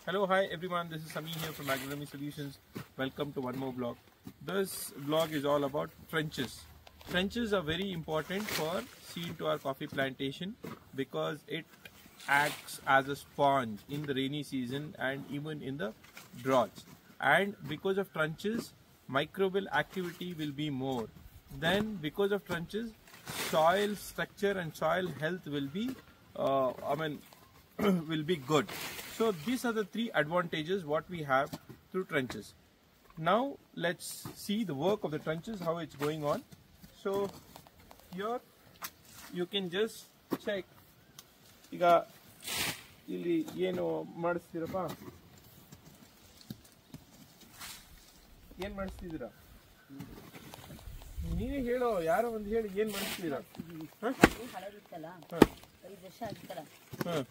Hello, hi everyone, this is Sami here from Agronomy Solutions. Welcome to one more vlog. This vlog is all about trenches. Trenches are very important for seed to our coffee plantation because it acts as a sponge in the rainy season and even in the droughts. And because of trenches, microbial activity will be more. Then because of trenches, soil structure and soil health will be will be good. So these are the three advantages what we have through trenches. Now let's see the work of the trenches, how it's going on. So here you can just check. ಈಗ ಇಲ್ಲಿ ಏನು ಮಾಡಿಸ್ತೀರಪ್ಪ, ಏನು ಮಾಡಿಸ್ತಿದ್ದೀರಾ? ನೀವೇ ಹೇಳೋ, ಯಾರೋ ಒಂದು ಹೇಳಿ ಏನು ಮಾಡಿಸ್ತೀರಾ? 5 ವರ್ಷ ಆಗಿತ್ತಲ್ಲ,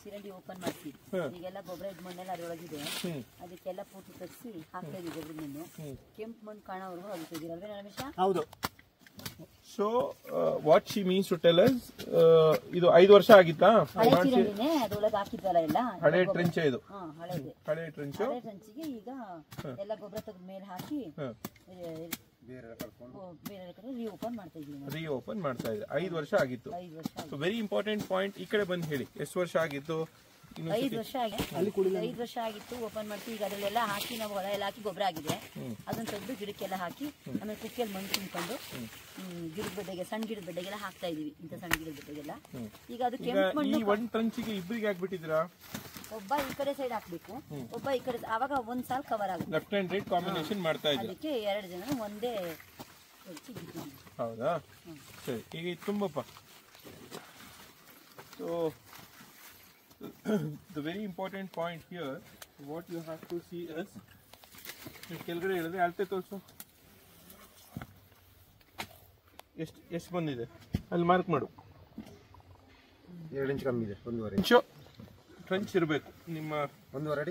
ಚಿರಂಡಿ ಓಪನ್ ಮಾಡಿಸಿ ಈಗೆಲ್ಲ ಗೊಬ್ಬರ ಇದ್ ಮಣ್ಣೆಲ್ಲ ಅದರೊಳಗಿದೆ, ಅದಕ್ಕೆಲ್ಲ ಪೂರ್ತಿ ತರಿಸಿ ಹಾಕ್ತಾ ಇದೀವಿ. ಗೊಬ್ಬರ ಮಣ್ಣು ಕೆಂಪು ಮಣ್ಣು ಕಾಣೋವರೆಗೂ ಅಲ್ವಾ ರಮೇಶ? ಹೌದು. So what she means to tell us, ಇದು 5 ವರ್ಷ ಆಗಿತ್ತಾ? ಹಳೆ ಚಿರಂಡಿನೇ ಅದರೊಳಗೆ ಹಾಕಿದ್ವಲ್ಲ, ಎಲ್ಲ ಹಳೆ ಟ್ರೆಂಚ್. ಇದು ಹಳೆ ಟ್ರೆಂಚಿಗೆ ಈಗ ಎಲ್ಲ ಗೊಬ್ಬರ ತೆಗೆದ ಮೇಲೆ ಹಾಕಿ ರೀಓಪನ್ ಮಾಡ್ತಾ ಇದ್ದೀವಿ. 5 ವರ್ಷ ಆಗಿತ್ತು. So very important point. ಈ ಕಡೆ ಬಂದು ಹೇಳಿ, ಎಷ್ಟು ವರ್ಷ ಆಗಿತ್ತು? 5 ವರ್ಷ ಆಗಿತ್ತು ಓಪನ್ ಮಾಡ್ತೀವಿ. ಈಗ ಅದರಲ್ಲೆಲ್ಲ ಹಾಕಿ ನಾವು ಹೊಲ ಎಲ್ಲ ಹಾಕಿ ಗೊಬ್ಬರ ಆಗಿದೆ, ಅದನ್ನ ತೆಗೆದು ಗಿಡಕ್ಕೆಲ್ಲ ಹಾಕಿ ಆಮೇಲೆ ಕುಕ್ಕಿಯಲ್ಲಿ ಮಣ್ಣು ತುಂಬಿಕೊಂಡು ಗಿಡದ ಬೆಡ್ಡೆಗೆ, ಸಣ್ಣ ಗಿಡದ ಬೆಡ್ಡೆಗೆಲ್ಲ ಹಾಕ್ತಾ ಇದೀವಿ. ಇಂಥ ಸಣ್ಣ ಗಿಡದ ಬೆಡ್ಡೆಗೆಲ್ಲ ಈಗ ಅದು ಕೆಂಪು ಮಣ್ಣು. ಒಂದು ಟ್ರಂಚಿಗೆ ಇಬ್ಬರಿಗೆ ಹಾಕ್ಬಿಟ್ಟಿದ್ದೀರಾ? ಒಬ್ಬ ಈ ಕಡೆ ಸೈಡ್ ಹಾಕ್ಬೇಕು, ಒಬ್ಬ ಈ ಕಡೆ. ಆವಾಗ ಒಂದ್ ಸಾಲ್ ಕವರ್ ಆಗುತ್ತೆ. ಲೆಫ್ಟ್ ಅಂಡ್ ರೈಟ್ ಕಾಂಬಿನೇಷನ್ ಮಾಡ್ತಾ ಇದ್ದೀವಿ. ಅದಕ್ಕೆ 2 ಜನ ಒಂದೇ. ಹೌದಾ? ಸರಿ, ಈಗ ತುಂಬಪ್ಪ. So the very important point here, what you have to see is, ಕೆಳಗಡೆ ಹೇಳಿದ್ರೆ ಅಳತೆ ತೋರಿಸು, ಎಷ್ಟು ಬಂದಿದೆ ಅಲ್ಲಿ ಮಾರ್ಕ್ ಮಾಡು. 2 ಇಂಚ್ ಕಮ್ಮಿ ಇದೆ, 1.5 ಇಂಚು ಟ್ರಂಚ್ ಇರಬೇಕು. ನಿಮ್ಮ 1.5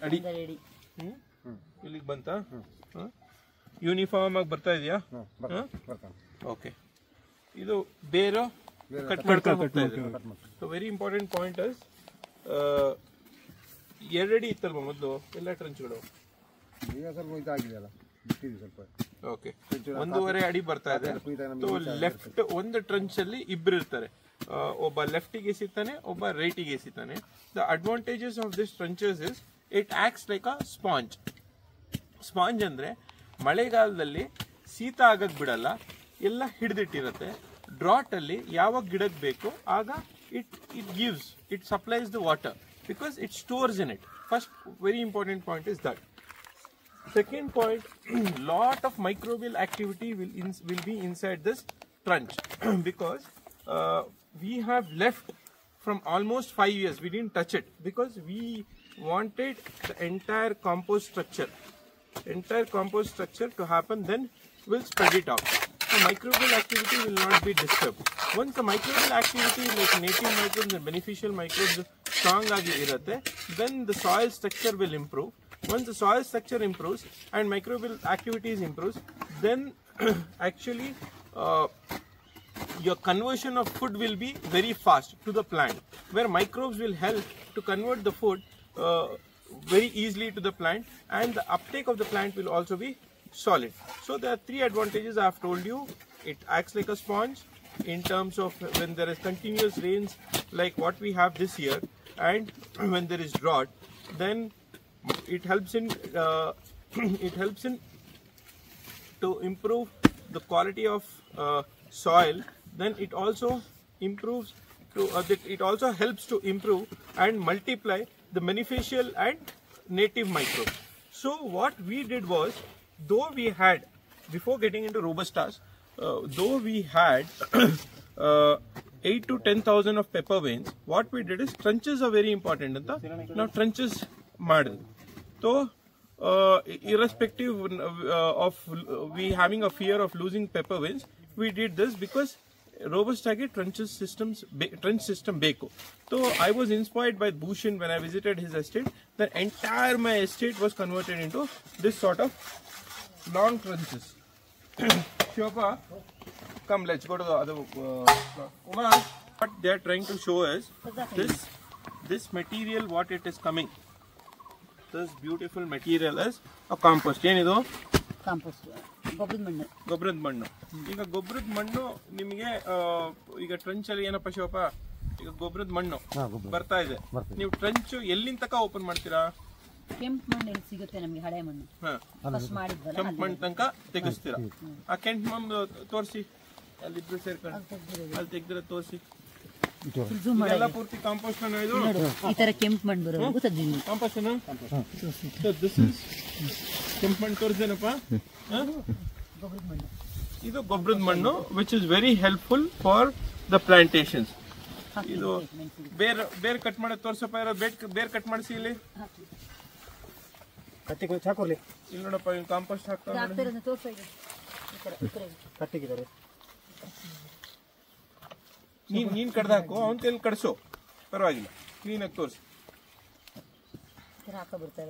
ಅಡಿ ಇಲ್ಲಿಗೆ ಬಂತಾ? ಯೂನಿಫಾರ್ಮ್ ಆಗಿ ಬರ್ತಾ ಇದೆಯಾ? ಓಕೆ. ಇದು ಬೇರೆ ಕಟ್ ಮಾಡ್ಕೊಂಡು ಹೋಗ್ತಾ ಇದೆ. So very important point is, 2 ಅಡಿ ಇತ್ತಲ್ವ ಮೊದಲು ಎಲ್ಲ ಟ್ರಂಚ್ಗಳು? ಓಕೆ, 1.5 ಅಡಿ ಬರ್ತಾ ಇದೆ. ಲೆಫ್ಟ್ ಒಂದು ಟ್ರಂಚ್ ಅಲ್ಲಿ ಇಬ್ರು ಇರ್ತಾರೆ, ಒಬ್ಬ ಲೆಫ್ಟಿಗೆ ಎಸಿತಾನೆ, ಒಬ್ಬ ರೈಟಿಗೆ ಎಸಿತಾನೆ. The advantages of this trenches is it acts like a sponge. Sponge ಅಂದ್ರೆ ಮಳೆಗಾಲದಲ್ಲಿ ಶೀತ ಆಗಕ್ ಬಿಡಲ್ಲ, ಎಲ್ಲ ಹಿಡಿದಿಟ್ಟಿರುತ್ತೆ. ಡ್ರಾಟ್ ಅಲ್ಲಿ ಯಾವಾಗ ಗಿಡಕ್ಕೆ ಬೇಕು ಆಗ it supplies the water because it stores in it. First very important point is that. Second point, lot of microbial activity will be inside this trench because we have left from almost 5 years. We didn't touch it because we wanted the entire compost structure to happen, then we'll spread it out. So microbial activity will not be disturbed. Once the microbial activity, like native microbes and beneficial microbes, strong agi irutte, then the soil structure will improve. Once the soil structure improves and microbial activities improves, then actually your conversion of food will be very fast to the plant, where microbes will help to convert the food very easily to the plant, and the uptake of the plant will also be solid. So there are 3 advantages I have told you. It acts like a sponge in terms of when there is continuous rains like what we have this year, and when there is drought, then it helps in to improve the quality of soil. Then it also improves to it also helps to improve and multiply the beneficial and native microbes. So what we did was, though we had, before getting into Robustas, though we had 8 to 10,000 of pepper veins, what we did is, trenches are very important anta now trenches madid. So irrespective of we having a fear of losing pepper veins, we did this because Robusta ge trench system ಬೇಕು. So I was inspired by Bhushan when I visited his estate. The entire my estate was converted into this sort of long trenches. Shilpa, come, let's go to the other. What they are trying to show is this material, what it is coming. This beautiful material is a compost. ಏನಿದು? Compost, ಗೊಬ್ಬರದ ಮಣ್ಣು. ಗೊಬ್ಬರದ ಮಣ್ಣು. ಈಗ ಗೊಬ್ಬರದ ಮಣ್ಣು ನಿಮಗೆ ಈಗ ಟ್ರಂಚ್ ಅಲ್ಲಿ ಏನಪ್ಪ ಶಿವಪ್ಪ, ಈಗ ಗೊಬ್ಬರದ ಮಣ್ಣು ಬರ್ತಾ ಇದೆ, ನೀವು ಟ್ರಂಚ್ ಎಲ್ಲಿಂದ ತನಕ ಓಪನ್ ಮಾಡ್ತೀರಾ? ಕೆಂಪು ಮಣ್ಣು ಎಲ್ಲಿ ಸಿಗುತ್ತೆ ನಮ್ಗೆ? ಹಳೆ ಮಣ್ಣು ಕೆಂಪು ಮಣ್ಣು ತನಕ ತೆಗಿಸ್ತೀರಾ. ಆ ಕೆಂಪು ಮಣ್ಣು ತೋರಿಸಿ, ಅಲ್ಲಿಬ್ರು ಸೇರ್ಕೊಂಡು ಅಲ್ಲಿ ತೆಗ್ದಿರ ತೋರಿಸಿ. ಎಲ್ಲ ಪೂರ್ತಿ ಕಾಂಪೋಸ್ಟ್ ಇದು ಈ ತರ ಕೆಂಪು ಮಣ್ಣು ಬರೋದು ತೆಗ್ದಿದ್ದೀನಿ. ಕಾಂಪೋಸ್ಟ್ ಕೆಂಪು ಮಣ್ಣು ತೋರಿಸ್ತೇನಪ್ಪ. ಗೊಬ್ಬರದ ಮಣ್ಣು ಇದು ಗೊಬ್ಬರದ ಮಣ್ಣು which is very helpful for the Plantations. ಇದು ಬೇರೆ ಕಟ್ ಮಾಡೋದು ತೋರ್ಸಪ್ಪ. ಯಾರೋ ಬೇರೆ ಕಟ್ ಮಾಡಿಸಿ ಇಲ್ಲಿ ಚಾಕೋರ್ಲಿ. ಇಲ್ಲಿ ನೋಡಪ್ಪ, ಇವ್ ಕಾಂಪೋಸ್ಟ್ ಹಾಕ್ತಾರೆ. ನೀನ್ ಕಡ್ದು ಹಾಕು, ಅವನ್ ತೆಲ್ ಕಡ್ಸು, ಪರವಾಗಿಲ್ಲ. ಕ್ಲೀನ್ ಆಗಿ ತೋರಿಸಿ.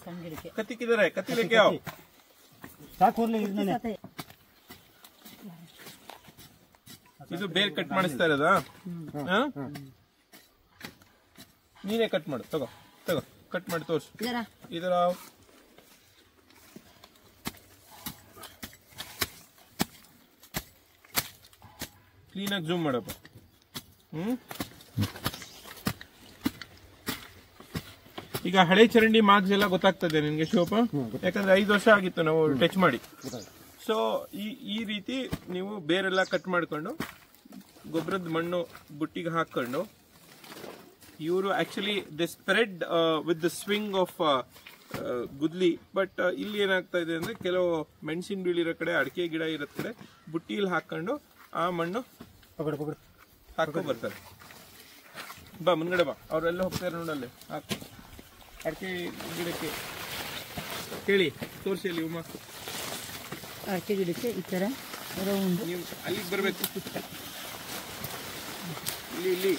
ಸಣ್ಣ ಗಿಡಕ್ಕೆ ಕತ್ತಿಕ್ಕಿದ್ದಾರೆ, ಕತ್ತಿಲಿಕ್ಕೆ ಯಾವ ಇದು ಬೇರೆ ಕಟ್ ಮಾಡಿಸ್ತಾ ಇರೋದಾ? ನೀನೇ ಕಟ್ ಮಾಡು. ತಗೋ ತಗೋ, ಕಟ್ ಮಾಡಿ ತೋರ್ಸು. ಇದರ ಕ್ಲೀನಾಗಿ ಜೂಮ್ ಮಾಡಪ್ಪ. ಈಗ ಹಳೆ ಚರಂಡಿ ಮಾರ್ಕ್ಸ್ ಎಲ್ಲ ಗೊತ್ತಾಗ್ತದೆ ನಿನ್ಗೆ ಶಿವಪ್ಪ? ಯಾಕಂದ್ರೆ 5 ವರ್ಷ ಆಗಿತ್ತು ನಾವು ಟಚ್ ಮಾಡಿ. ಸೊ ಈ ರೀತಿ ನೀವು ಬೇರೆಲ್ಲ ಕಟ್ ಮಾಡ್ಕೊಂಡು ಗೊಬ್ಬರದ ಮಣ್ಣು ಬುಟ್ಟಿಗೆ ಹಾಕೊಂಡು, ಇವರು actually the spread with the swing of ಗುದ್ಲಿ. ಬಟ್ ಇಲ್ಲಿ ಏನಾಗ್ತಾ ಇದೆ ಅಂದ್ರೆ, ಕೆಲವು ಮೆಣಸಿನ ಬೀಳಿರೋ ಕಡೆ, ಅಡಿಕೆ ಗಿಡ ಇರೋ ಕಡೆ ಬುಟ್ಟಿಲಿ ಹಾಕೊಂಡು ಆ ಮಣ್ಣು ಹಾಕೋ ಬರ್ತಾರೆ. ಬಾ ಮುಂದ್ಗಡೆ ಬಾ, ಅವರೆಲ್ಲ ಹೋಗ್ತಾರೆ ನೋಡಲ್ಲಿ. ಹಾಕು ಅಡಿಕೆ ಗಿಡಕ್ಕೆ ಕೇಳಿ ತೋರಿಸಿ. ಅಲ್ಲಿ ಉಮಾ, ಅಡಿಕೆ ಗಿಡಕ್ಕೆ ಈ ತರ ನೀವು ಅಲ್ಲಿಗೆ ಬರ್ಬೇಕು. ಇಲ್ಲಿ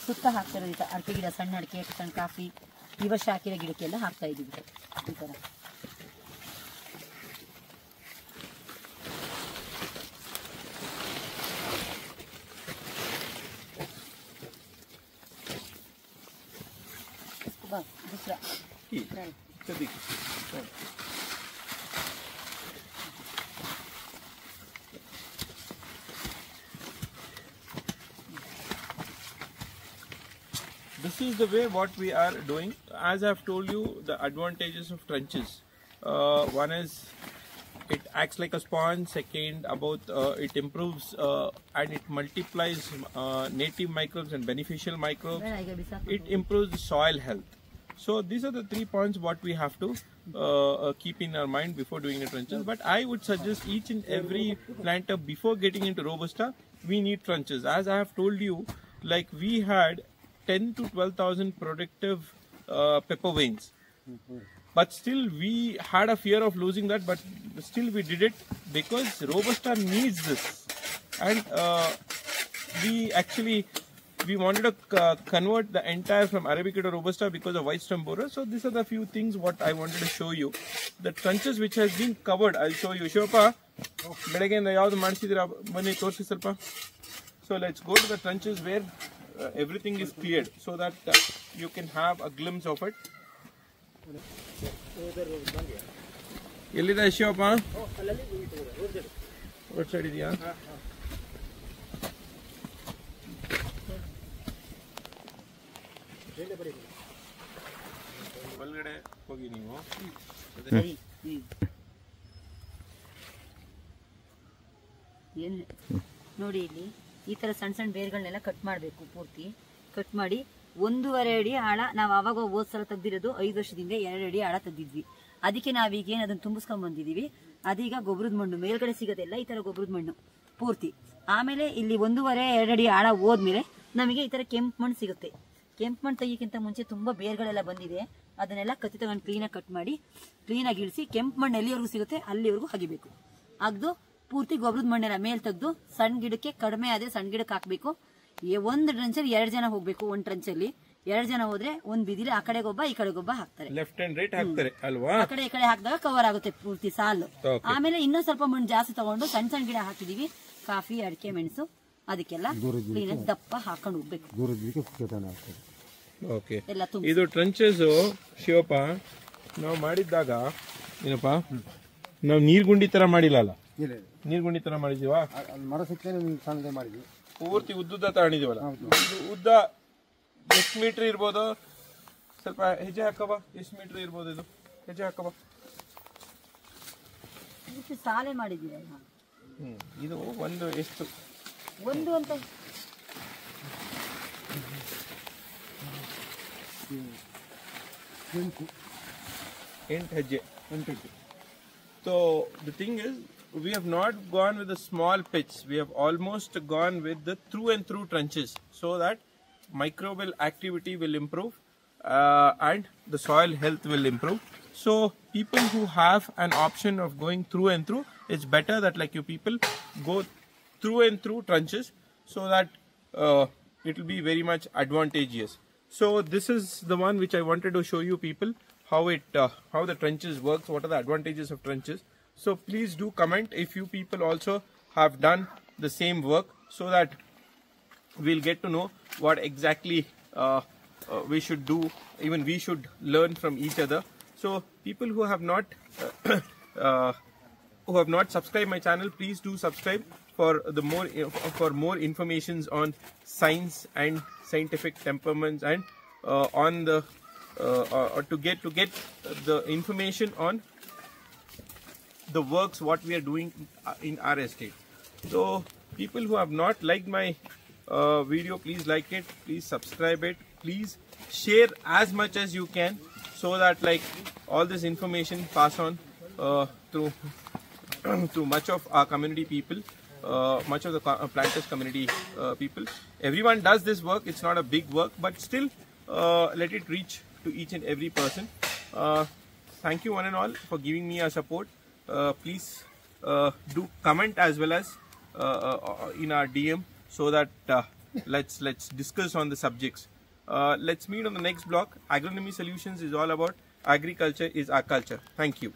ಸುತ್ತ ಹಾಕ್ತಿರೋದು. ಈಗ ಅಡಿಕೆ ಗಿಡ, ಸಣ್ಣ ಅಡಿಕೆ, ಸಣ್ಣ ಕಾಫಿ, ಈ ವರ್ಷ ಹಾಕಿರೋ ಗಿಡಕ್ಕೆಲ್ಲ ಹಾಕ್ತಾ ಇದೀವಿ ಈ ತರ. This is the way what we are doing. As I have told you, the advantages of trenches. One is it acts like a sponge. Second, it improves and it multiplies native microbes and beneficial microbes. It improves the soil health. So these are the 3 points what we have to keep in our mind before doing the trenches. But I would suggest each and every planter, before getting into Robusta, we need trenches. As I have told you, like we had 10 to 12,000 productive pepper veins. But still we had a fear of losing that, but still we did it because Robusta needs this. And we wanted to convert the entire from Arabica to Robusta because of white stem borer. So these are the few things what I wanted to show you. The trenches which has been covered, I'll show you. Shilpa, ಬೆಳಗ್ಗೆಯಿಂದ ಯಾವುದು ಮಾಡಿಸಿದಿರಾ ಬನ್ನಿ ತೋರಿಸಿ ಸ್ವಲ್ಪ. So let's go to the trenches where everything is cleared so that you can have a glimpse of it. ಎಲ್ಲಿದೆ Shivappa? Road side ಇದೆಯಾ? ಒಳಗಡೆ ಹೋಗಿ ನೀವು. ನೋಡಿ ಇಲ್ಲಿ ಈ ತರ ಸಣ್ಣ ಸಣ್ಣ ಬೇರ್ಗಳನ್ನೆಲ್ಲ ಕಟ್ ಮಾಡಬೇಕು. ಪೂರ್ತಿ ಕಟ್ ಮಾಡಿ 1.5 ಅಡಿ ಆಳ. ನಾವು ಅವಾಗ ಹೋದ್ ಸಲ ತೆಗ್ದಿರೋದು 5 ವರ್ಷದಿಂದ 2 ಅಡಿ ಆಳ ತೆಗ್ದಿದ್ವಿ. ಅದಕ್ಕೆ ನಾವೀಗೇನು ಅದನ್ನ ತುಂಬಿಸ್ಕೊಂಡ್ ಬಂದಿದೀವಿ. ಅದೀಗ ಗೊಬ್ಬರದ ಮಣ್ಣು ಮೇಲ್ಗಡೆ ಸಿಗೋದೆಲ್ಲ ಈ ತರ ಗೊಬ್ಬರದ ಮಣ್ಣು ಪೂರ್ತಿ. ಆಮೇಲೆ ಇಲ್ಲಿ 1.5-2 ಅಡಿ ಆಳ ಹೋದ್ಮೇಲೆ ನಮಗೆ ಈ ತರ ಕೆಂಪು ಮಣ್ಣು ಸಿಗುತ್ತೆ. ಕೆಂಪು ಮಣ್ಣು ತೆಗಿಯಕ್ಕಿಂತ ಮುಂಚೆ ತುಂಬಾ ಬೇರ್ಗಳೆಲ್ಲ ಬಂದಿದೆ. ಅದನ್ನೆಲ್ಲ ಕತ್ತಿ ತಗೊಂಡು ಕ್ಲೀನಾಗಿ ಕಟ್ ಮಾಡಿ ಕ್ಲೀನಾಗಿ ಇಳಿಸಿ ಕೆಂಪು ಮಣ್ಣು ಎಲ್ಲಿವರೆಗೂ ಸಿಗುತ್ತೆ ಅಲ್ಲಿವರೆಗೂ ಅಗಿಬೇಕು. ಅಗ್ದು ಪೂರ್ತಿ ಗೊಬ್ಬರದ ಮಣ್ಣೆಲ್ಲ ಮೇಲ್ ತೆಗೆದು ಸಣ್ಣ ಗಿಡಕ್ಕೆ ಕಡಿಮೆ ಆದ್ರೆ ಸಣ್ಣ ಗಿಡಕ್ಕೆ ಹಾಕ್ಬೇಕು. ಒಂದು ಟ್ರಂಚಲ್ಲಿ 2 ಜನ ಹೋಗ್ಬೇಕು. ಒಂದು ಟ್ರಂಚಲ್ಲಿ 2 ಜನ ಹೋದ್ರೆ ಒಂದ್ ಬಿದಿಲಿ ಆ ಕಡೆ ಗೊಬ್ಬ ಈ ಕಡೆ ಗೊಬ್ಬ ಹಾಕ್ತಾರೆ. ಲೆಫ್ಟ್ ಅಂಡ್ ರೈಟ್ ಹಾಕ್ತಾರೆ ಅಲ್ವಾ? ಆ ಕಡೆ ಈ ಕಡೆ ಹಾಕಿದಾಗ ಕವರ್ ಆಗುತ್ತೆ ಪೂರ್ತಿ ಸಾಲು. ಆಮೇಲೆ ಇನ್ನೊಂದ್ ಸ್ವಲ್ಪ ಮಣ್ಣು ಜಾಸ್ತಿ ತಗೊಂಡು ಸಣ್ಣ ಸಣ್ಣ ಗಿಡ ಹಾಕಿದೀವಿ. ಕಾಫಿ, ಅಡಿಕೆ, ಮೆಣಸು, ಅದಕ್ಕೆಲ್ಲ ಕ್ಲೀನಾಗಿ ದಪ್ಪ ಹಾಕೊಂಡು ಹೋಗ್ಬೇಕು. ಓಕೆ ಎಲ್ಲ ತುಂಬ ಇದು ಟ್ರಂಚಸ್ ಶಿವಪ್ಪ ನಾವು ಮಾಡಿದ್ದಾಗ ಏನಪ್ಪ ನಾವು ನೀರ್ಗುಂಡಿ ತರ ಮಾಡಿಲ್ಲ ಅಲ್ಲ, ಇಲ್ಲ ನೀರ್ಗುಂಡಿ ತರ ಮಾಡಿದೀವಾ, ಅಲ್ಲಿ ಮರ ಸಿಕ್ಕೇ ನಿಮ್ಗೆ ಸಣ್ಣದೇ ಮಾಡಿದ್ವಿ. ಪೂರ್ತಿ ಉದ್ದುದ್ದ ತಗೊಂಡಿದೀವಲ್ಲ. ಇದು ಉದ್ದ ಎಷ್ಟು ಮೀಟರ್ ಇರ್ಬೋದು? ಸ್ವಲ್ಪ ಹೆಜ್ಜೆ ಹಾಕಬ, ಎಷ್ಟು ಮೀಟರ್ ಇರ್ಬೋದು ಇದು? ಹೆಜ್ಜೆ ಹಾಕಬ. ಇದಕ್ಕೆ ಸಾಲೆ ಮಾಡಿದ್ದೀರಾ? ಇದು ಒಂದು ಎಷ್ಟು? ಒಂದು ಅಂತ 8 ಹೆಜ್ಜೆ. So the thing is, we have not gone with the small pitch. We have almost gone with the through and through trenches, so that microbial activity will improve and the soil health will improve. So people who have an option of going through and through, it's better that like you people go through and through trenches, so that it will be very much advantageous. So this is the one which I wanted to show you people, how the trenches works, what are the advantages of trenches. So please do comment if you people also have done the same work, so that we'll get to know what exactly we should do. Even we should learn from each other. So people who have not subscribed my channel, please do subscribe for more informations on science and scientific temperaments, and on the to get the information on the works what we are doing in our estate. So people who have not liked my video, please like it, please subscribe it, please share as much as you can, so that like all this information pass on through much of our community people, much of the planters community people. Everyone does this work, it's not a big work, but still let it reach to each and every person. Thank you one and all for giving me your support. Please do comment as well as in our DM, so that let's discuss on the subjects. Let's meet on the next block. Agronomy Solutions is all about agriculture is our culture. Thank you.